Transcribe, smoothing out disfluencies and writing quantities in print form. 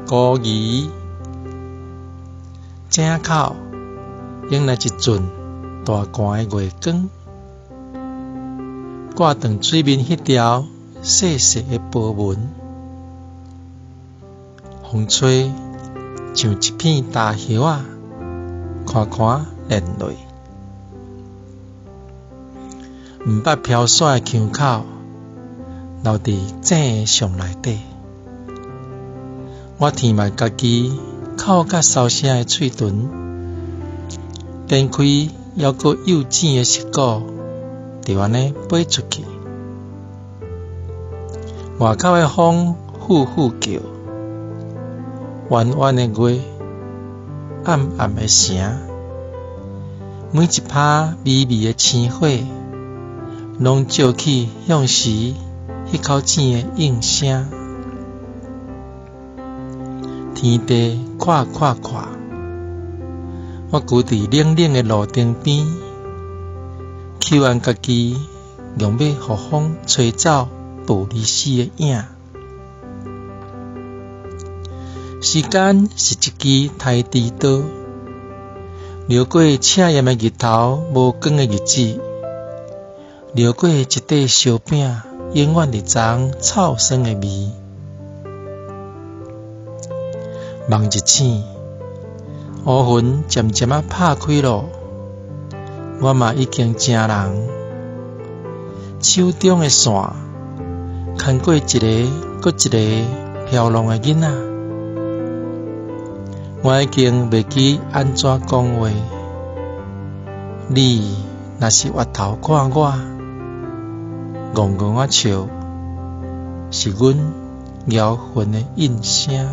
孤兒井口迎來一陣大寒的月光，掛斷水面迄條細細的波紋，風吹像一片大葉仔，看看連落。毋捌飄雪的腔口留佇井上內底，我舔埋家己口甲梢聲的喙唇，展開猶閣幼稚的舌骨，就安尼飛出去。外口的風呼呼叫，彎彎的月，暗暗的城，每一拍微微的星火，攏照起向時迄口井的應聲。天地闊闊闊，我跍佇冷冷的路燈邊，求安家己用要互風吹走不離死的影。時間是一支太低刀，掠過赤炎的日頭無光的日子，掠過一塊燒餅永遠日藏臭酸的味。夢一醒，烏雲漸漸啊拍開咯，我嘛已經成人。手中的線牽過一個閣一個飄浪的囡仔，我已經袂記安怎講話。你若是回頭看我，戇戇啊笑，是阮搖魂的印聲。